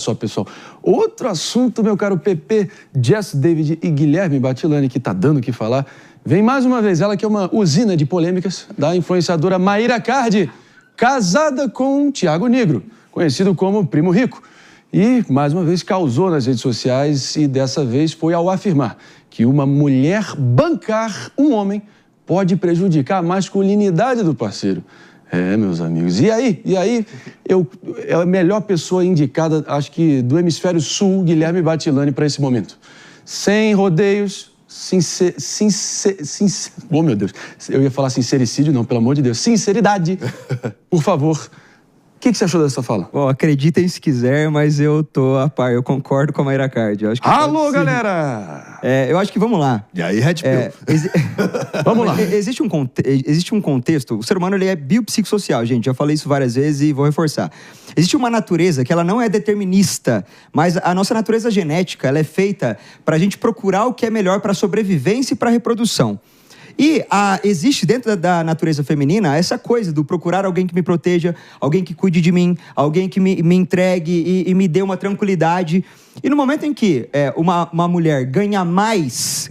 só, pessoal. Outro assunto, meu caro PP, Jess David e Guilherme Batilani, que tá dando o que falar. Vem mais uma vez ela, que é uma usina de polêmicas, da influenciadora Mayra Card, casada com Thiago Nigro, conhecido como Primo Rico. E, mais uma vez, causou nas redes sociais e dessa vez foi ao afirmar que uma mulher bancar um homem pode prejudicar a masculinidade do parceiro. É, meus amigos. E aí, é a melhor pessoa indicada, acho que do hemisfério sul, Guilherme Batilani, para esse momento. Sem rodeios, oh, meu Deus, eu ia falar sincericídio, não, pelo amor de Deus. Sinceridade, por favor. O que você achou dessa fala? Bom, acreditem se quiser, mas eu tô a par, eu concordo com a Mayra Card. Alô, galera! Eu acho que vamos lá. E aí, Red Pill? Vamos lá. Existe um contexto, o ser humano ele é biopsicossocial, gente, já falei isso várias vezes e vou reforçar. Existe uma natureza que ela não é determinista, mas a nossa natureza genética ela é feita para a gente procurar o que é melhor para a sobrevivência e para a reprodução. E existe dentro da natureza feminina essa coisa do procurar alguém que me proteja, alguém que cuide de mim, alguém que me entregue e me dê uma tranquilidade. E no momento em que uma mulher ganha mais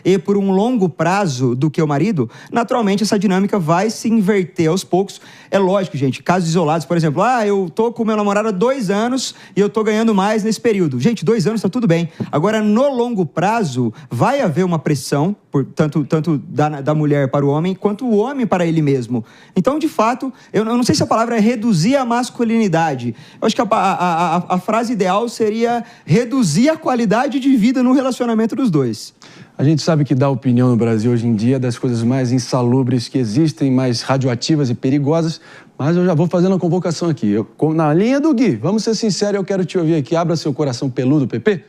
e por um longo prazo do que o marido, naturalmente essa dinâmica vai se inverter aos poucos. É lógico, gente, casos isolados, por exemplo, eu tô com meu namorado há 2 anos e eu tô ganhando mais nesse período. Gente, 2 anos tá tudo bem. Agora, no longo prazo, vai haver uma pressão, tanto da mulher para o homem, quanto o homem para ele mesmo. Então, de fato, eu não sei se a palavra é reduzir a masculinidade. Eu acho que a frase ideal seria reduzir a qualidade de vida no relacionamento dos dois. A gente sabe que dar opinião no Brasil hoje em dia é das coisas mais insalubres que existem, mais radioativas e perigosas, mas eu já vou fazendo a convocação aqui. Na linha do Gui, vamos ser sinceros, eu quero te ouvir aqui. Abra seu coração peludo, PP.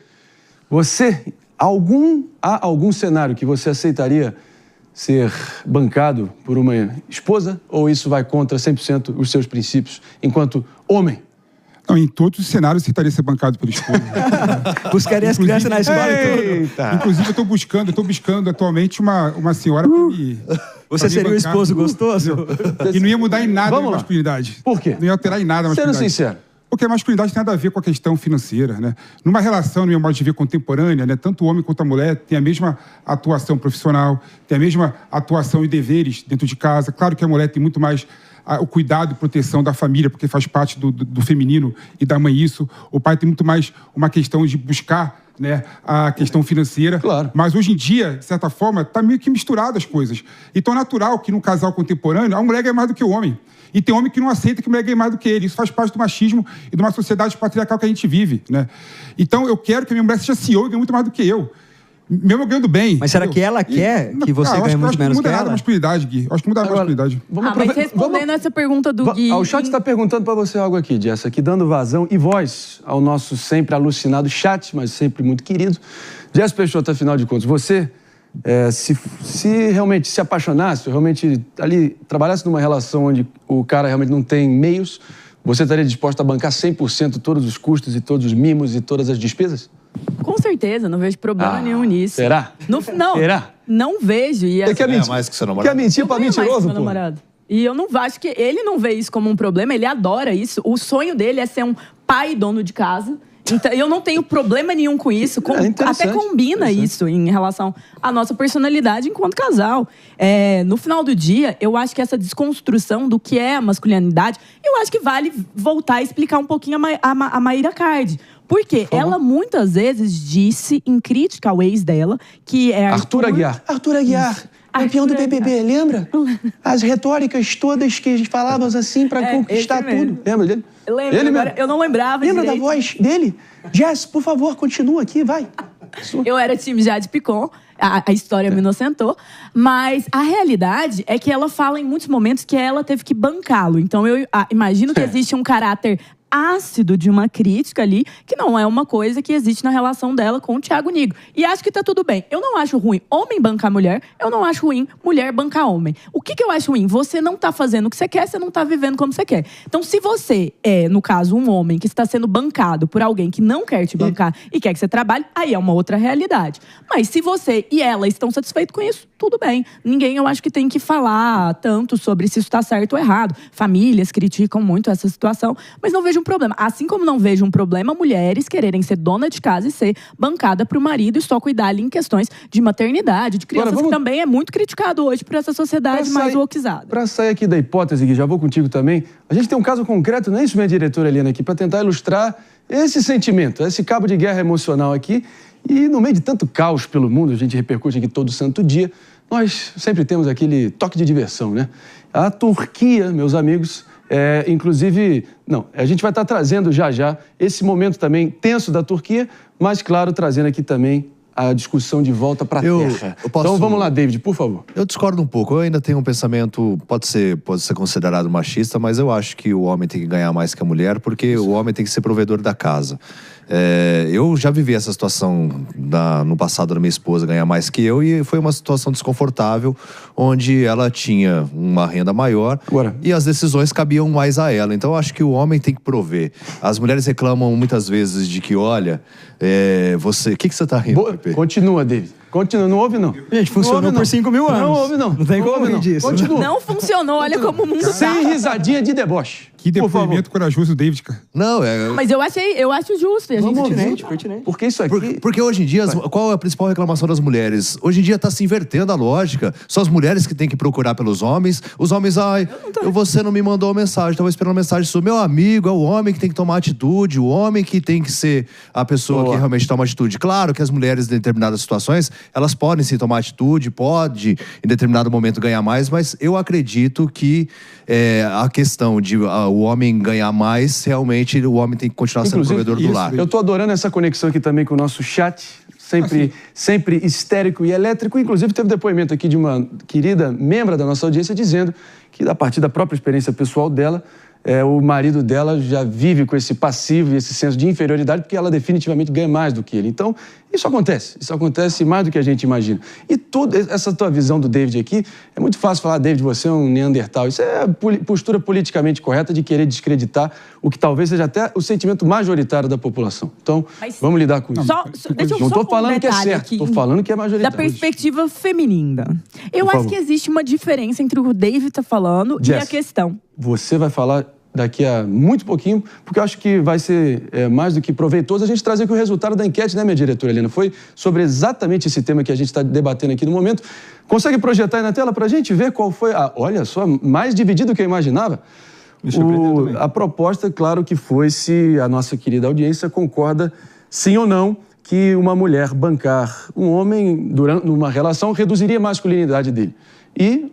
Há algum cenário que você aceitaria ser bancado por uma esposa, ou isso vai contra 100% os seus princípios enquanto homem? Não, em todos os cenários você estaria ser bancado pela esposa. Buscaria as crianças na escola e tudo. Inclusive, eu estou buscando atualmente uma senhora para me... Você seria um esposo gostoso? E não ia mudar em nada a masculinidade. Por quê? Não ia alterar em nada a masculinidade. Sendo sincero. Porque a masculinidade tem nada a ver com a questão financeira, né? Numa relação, no meu modo de ver, contemporânea, né? Tanto o homem quanto a mulher tem a mesma atuação profissional, tem a mesma atuação e deveres dentro de casa. Claro que a mulher tem muito mais o cuidado e proteção da família, porque faz parte do feminino e da mãe isso. O pai tem muito mais uma questão de buscar, né, a questão financeira. Claro. Mas hoje em dia, de certa forma, está meio que misturado as coisas. Então é natural que num casal contemporâneo a mulher ganhe mais do que o homem. E tem homem que não aceita que a mulher ganhe mais do que ele. Isso faz parte do machismo e de uma sociedade patriarcal que a gente vive, né? Então eu quero que a minha mulher seja CEO e ganhe muito mais do que eu. Mesmo eu ganhando bem. Mas será que ela quer que você ganhe muito menos que ela? Acho que não muda nada a masculinidade, Gui. Acho que muda nada a masculinidade. Mas respondendo essa pergunta do Gui... O chat está perguntando para você algo aqui, Jess, aqui dando vazão e voz ao nosso sempre alucinado chat, mas sempre muito querido. Jess Peixoto, afinal de contas, você, se realmente se apaixonasse, realmente ali trabalhasse numa relação onde o cara realmente não tem meios, você estaria disposto a bancar 100% todos os custos e todos os mimos e todas as despesas? Com certeza, não vejo problema nenhum nisso. Será? Não, será? Não vejo. E Você quer mentir? mais que seu namorado? Quer mentir pra mentiroso, pô? Namorado. E eu não acho que ele não vê isso como um problema, ele adora isso. O sonho dele é ser um pai dono de casa. Então, eu não tenho problema nenhum com isso. Até combina isso em relação à nossa personalidade enquanto casal. No final do dia, eu acho que essa desconstrução do que é a masculinidade, eu acho que vale voltar a explicar um pouquinho a Mayra Card. Porque ela muitas vezes disse, em crítica ao ex dela, que é Arthur Aguiar. Arthur Aguiar. Campeão do BBB, lembra? As retóricas todas que falavam assim pra conquistar tudo. Lembra dele? Lembro, eu não lembrava. Lembra da voz dele? Jess, por favor, continua aqui, vai. Eu era time Jade Picon, a história me inocentou, mas a realidade é que ela fala em muitos momentos que ela teve que bancá-lo. Então eu imagino que existe um caráter ácido de uma crítica ali, que não é uma coisa que existe na relação dela com o Thiago Nigro. E acho que tá tudo bem. Eu não acho ruim homem bancar mulher, eu não acho ruim mulher bancar homem. O que eu acho ruim? Você não tá fazendo o que você quer, você não tá vivendo como você quer. Então, se você é, no caso, um homem que está sendo bancado por alguém que não quer te bancar e quer que você trabalhe, aí é uma outra realidade. Mas se você e ela estão satisfeitos com isso, tudo bem. Ninguém, eu acho que tem que falar tanto sobre se isso tá certo ou errado. Famílias criticam muito essa situação, mas não vejo vejo um problema. Assim como não vejo um problema mulheres quererem ser dona de casa e ser bancada pro marido e só cuidar ali em questões de maternidade, de crianças, que também é muito criticado hoje por essa sociedade mais wokeizada. Para sair aqui da hipótese, Gui, já vou contigo também, a gente tem um caso concreto, não é isso, minha diretora Helena, aqui, para tentar ilustrar esse sentimento, esse cabo de guerra emocional aqui. E no meio de tanto caos pelo mundo, a gente repercute aqui todo santo dia, nós sempre temos aquele toque de diversão, né? A Turquia, meus amigos, inclusive... Não, a gente vai estar trazendo já esse momento também tenso da Turquia, mas, claro, trazendo aqui também a discussão de volta para a terra. Então vamos lá, David, por favor. Eu discordo um pouco. Eu ainda tenho um pensamento, pode ser considerado machista, mas eu acho que o homem tem que ganhar mais que a mulher, porque o homem tem que ser provedor da casa. Eu já vivi essa situação no passado da minha esposa ganhar mais que eu, e foi uma situação desconfortável, onde ela tinha uma renda maior e as decisões cabiam mais a ela. Então eu acho que o homem tem que prover. As mulheres reclamam muitas vezes de que, olha, você... O que você tá rindo, Pepe? Continua, David. Continua, não ouve não. Gente, funcionou por 5 mil anos. Não ouve não. Não tem como ouvir disso. Continua. Não funcionou, olha como o mundo tá. Sem risadinha de deboche. Que depoimento corajoso, David, cara. Não, Mas eu acho justo. E a gente pertinente. Porque isso aqui... Porque hoje em dia, qual é a principal reclamação das mulheres? Hoje em dia tá se invertendo a lógica. São as mulheres que têm que procurar pelos homens. Os homens, você não me mandou mensagem, estava esperando uma mensagem sua. Meu amigo, é o homem que tem que tomar atitude, o homem que tem que ser a pessoa que realmente toma atitude. Claro que as mulheres, em determinadas situações, elas podem sim tomar atitude, pode, em determinado momento, ganhar mais, mas eu acredito que a questão de o homem ganhar mais, realmente o homem tem que continuar sendo provedor do lar. Eu tô adorando essa conexão aqui também com o nosso chat, sempre histérico e elétrico. Inclusive teve depoimento aqui de uma querida membro da nossa audiência dizendo que, a partir da própria experiência pessoal dela, o marido dela já vive com esse passivo e esse senso de inferioridade, porque ela definitivamente ganha mais do que ele. Então, isso acontece mais do que a gente imagina. E toda essa tua visão do David aqui, é muito fácil falar, David, você é um neandertal. Isso é a postura politicamente correta de querer descreditar o que talvez seja até o sentimento majoritário da população. Então, vamos lidar com isso. Não estou falando que é certo, estou falando que é majoritário. Da perspectiva feminina. Eu acho que existe uma diferença entre o que o David está falando e a questão. Você vai falar daqui a muito pouquinho, porque eu acho que vai ser mais do que proveitoso a gente trazer aqui o resultado da enquete, né, minha diretora Helena? Foi sobre exatamente esse tema que a gente está debatendo aqui no momento. Consegue projetar aí na tela para a gente ver qual foi olha só, mais dividido do que eu imaginava? A proposta, claro que foi se a nossa querida audiência concorda, sim ou não, que uma mulher bancar um homem durante uma relação reduziria a masculinidade dele. E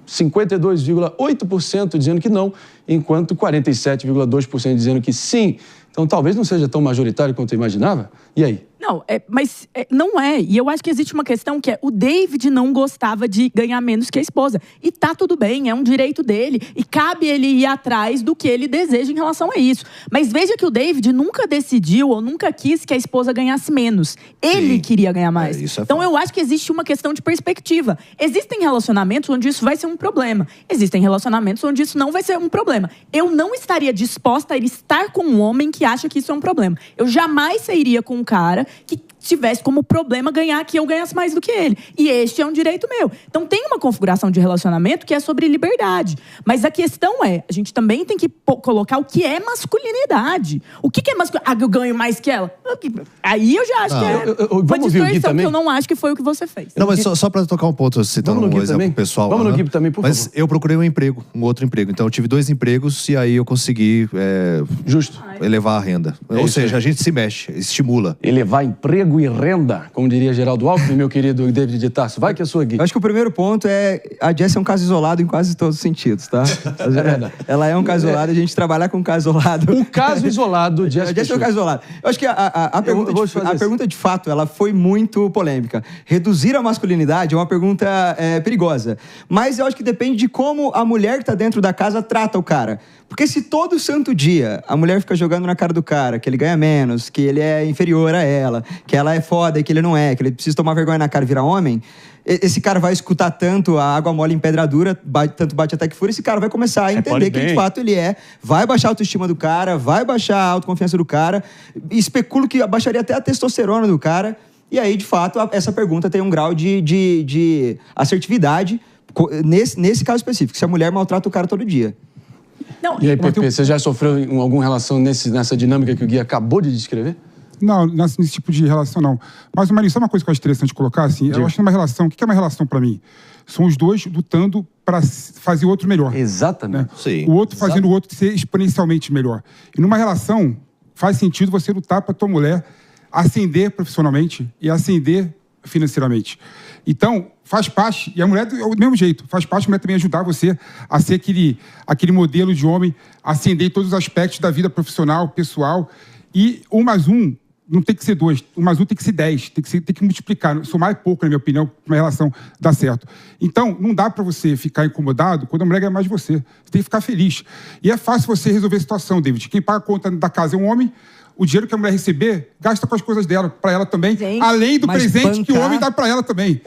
52,8% dizendo que não, enquanto 47,2% dizendo que sim. Então, talvez não seja tão majoritário quanto eu imaginava. E aí? Não, mas não é. E eu acho que existe uma questão que o David não gostava de ganhar menos que a esposa. E tá tudo bem, é um direito dele. E cabe ele ir atrás do que ele deseja em relação a isso. Mas veja que o David nunca decidiu ou nunca quis que a esposa ganhasse menos. Ele queria ganhar mais. Então eu acho que existe uma questão de perspectiva. Existem relacionamentos onde isso vai ser um problema. Existem relacionamentos onde isso não vai ser um problema. Eu não estaria disposta a estar com um homem que acha que isso é um problema. Eu jamais sairia com um cara que tivesse como problema ganhar que eu ganhasse mais do que ele. E este é um direito meu. Então tem uma configuração de relacionamento que é sobre liberdade. Mas a questão a gente também tem que colocar o que é masculinidade. O que é masculinidade? Eu ganho mais que ela? Aí eu já acho que uma distorção que eu não acho que foi o que você fez. Não, mas só para tocar um ponto, citando um exemplo pessoal. Vamos no Gui também, por favor. Mas eu procurei um outro emprego. Então eu tive 2 empregos e aí eu consegui elevar a renda. Ou seja, a gente se mexe, estimula. Elevar emprego e renda, como diria Geraldo Alckmin, meu querido David de Tarso. Vai que é sua, Gui. Eu acho que o primeiro ponto a Jess é um caso isolado em quase todos os sentidos, tá? Ela é um caso isolado, a gente trabalha com um caso isolado. O caso isolado, Jess. A Jess é um caso isolado. Eu acho que a pergunta de fato, ela foi muito polêmica. Reduzir a masculinidade é uma pergunta perigosa. Mas eu acho que depende de como a mulher que tá dentro da casa trata o cara. Porque se todo santo dia a mulher fica jogando na cara do cara que ele ganha menos, que ele é inferior a ela, que ela é foda e que ele não é, que ele precisa tomar vergonha na cara e virar homem, esse cara vai escutar tanto a água mole em pedra dura, tanto bate até que fura, esse cara vai começar a entender que de fato ele vai baixar a autoestima do cara, vai baixar a autoconfiança do cara, especulo que baixaria até a testosterona do cara, e aí de fato essa pergunta tem um grau de assertividade nesse caso específico, se a mulher maltrata o cara todo dia. Não, E aí, Pepe, você já sofreu em alguma relação nessa dinâmica que o Gui acabou de descrever? Não, nesse tipo de relação não. Mas, Marinho, sabe uma coisa que eu acho interessante colocar? Assim, eu acho que numa relação, o que é uma relação pra mim? São os dois lutando para fazer o outro melhor. Exatamente. Né? Sim. O outro fazendo o outro ser exponencialmente melhor. E numa relação, faz sentido você lutar para tua mulher ascender profissionalmente e ascender financeiramente. Então, faz parte, e a mulher é do mesmo jeito, faz parte a mulher também ajudar você a ser aquele modelo de homem, ascender em todos os aspectos da vida profissional, pessoal. E 1 mais 1 não tem que ser 2, 1 mais 1 tem que ser 10, tem que multiplicar. Somar é pouco, na minha opinião, para uma relação dar certo. Então, não dá para você ficar incomodado quando a mulher ganha mais de você. Você tem que ficar feliz. E é fácil você resolver a situação, David. Quem paga a conta da casa é um homem. O dinheiro que a mulher receber, gasta com as coisas dela, para ela também. Gente, além do mas presente que o bancar- homem dá para ela também.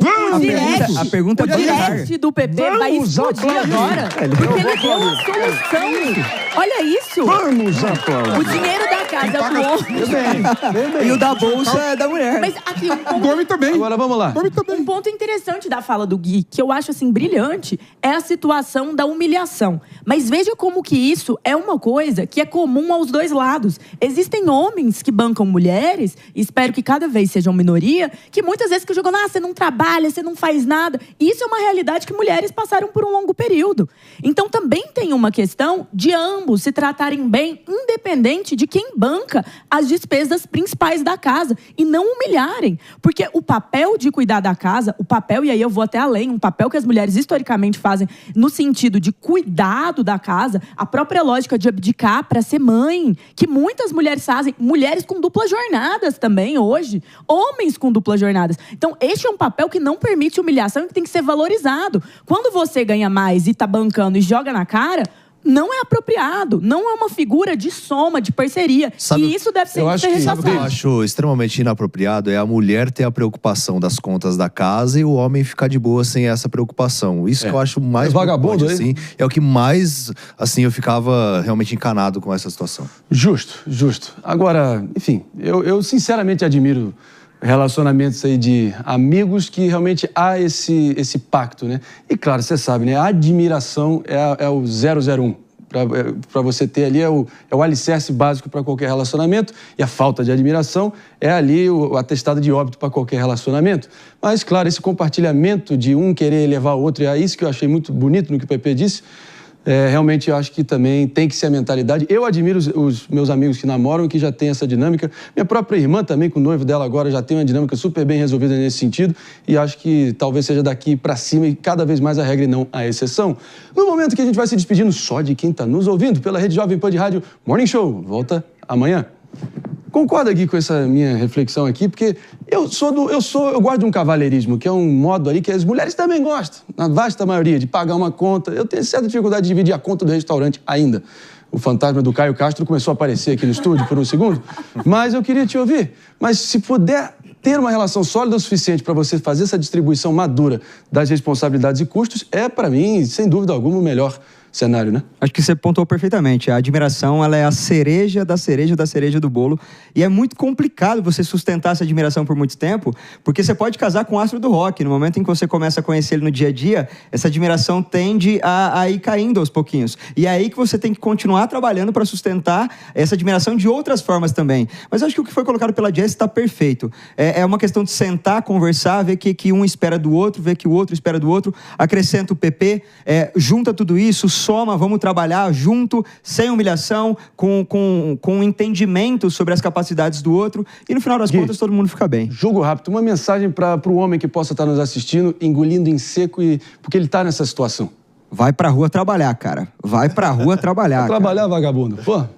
A pergunta o é bancar. direct do PP vai explodir agora. Porque ele deu uma solução. Olha isso. Vamos aplaudir. O dinheiro da casa é do homem. E o da bolsa é da mulher. Mas aqui, um Do ponto, homem também. Agora vamos lá. Do homem também. um ponto interessante da fala do Gui, que eu acho assim brilhante, é a situação da humilhação. Mas veja como que isso é uma coisa que é comum aos dois lados. Existem homens que bancam mulheres, e espero que cada vez sejam minoria, que muitas vezes que jogam, você não trabalha, você não faz nada. Isso é uma realidade que mulheres passaram por um longo período. Então também tem uma questão de ambos se tratarem bem, independente de quem banca as despesas principais da casa, e não humilharem. Porque o papel de cuidar da casa, o papel, e aí eu vou até além, um papel que as mulheres historicamente fazem no sentido de cuidado da casa, a própria lógica de abdicar para ser mãe, que muitas mulheres fazem, mulheres com duplas jornadas também hoje, homens com duplas jornadas. Então, este é um papel que não permite humilhação e que tem que ser valorizado. Quando você ganha mais e tá bancando e joga na cara, não é apropriado, não é uma figura de soma, de parceria. Sabe, e isso deve ser eu acho que- Sabe o que eu rechaçado. acho extremamente inapropriado? É a mulher ter a preocupação das contas da casa e o homem ficar de boa sem essa preocupação. Isso que eu acho mais É vagabundo, preocupante, assim. É o que mais, assim, eu ficava realmente encanado com essa situação. Justo, justo. Agora, enfim, eu sinceramente admiro relacionamentos aí de amigos que realmente há esse pacto, né? E claro, você sabe, né? A admiração é o 001. Para você ter ali é o alicerce básico para qualquer relacionamento, e a falta de admiração é ali o atestado de óbito para qualquer relacionamento. Mas, claro, esse compartilhamento de um querer levar o outro, é isso que eu achei muito bonito no que o Pepe disse. Realmente eu acho que também tem que ser a mentalidade. Eu admiro os meus amigos que namoram e que já têm essa dinâmica. Minha própria irmã também, com o noivo dela agora, já tem uma dinâmica super bem resolvida nesse sentido. E acho que talvez seja daqui para cima e cada vez mais a regra e não a exceção. No momento que a gente vai se despedindo só de quem está nos ouvindo pela Rede Jovem Pan de Rádio Morning Show. Volta amanhã. Concorda, Gui, com essa minha reflexão aqui? Porque eu gosto de um cavalheirismo, que é um modo ali que as mulheres também gostam, na vasta maioria, de pagar uma conta. Eu tenho certa dificuldade de dividir a conta do restaurante ainda. O fantasma do Caio Castro começou a aparecer aqui no estúdio por um segundo. Mas eu queria te ouvir. Mas se puder ter uma relação sólida o suficiente para você fazer essa distribuição madura das responsabilidades e custos, é, para mim, sem dúvida alguma, o melhor cenário, né? Acho que você pontuou perfeitamente. A admiração, ela é a cereja da cereja da cereja do bolo. E é muito complicado você sustentar essa admiração por muito tempo, porque você pode casar com o astro do rock. No momento em que você começa a conhecer ele no dia a dia, essa admiração tende a ir caindo aos pouquinhos. E é aí que você tem que continuar trabalhando para sustentar essa admiração de outras formas também. Mas eu acho que o que foi colocado pela Jess está perfeito. É uma questão de sentar, conversar, ver que um espera do outro, ver que o outro espera do outro, acrescenta o PP, junta tudo isso, soma, vamos trabalhar junto, sem humilhação, com entendimento sobre as capacidades do outro, e no final das contas todo mundo fica bem. Jogo rápido, uma mensagem para o homem que possa estar nos assistindo, engolindo em seco, porque ele está nessa situação. Vai pra rua trabalhar, cara. Vai pra rua trabalhar. Trabalhar, vagabundo. Pô,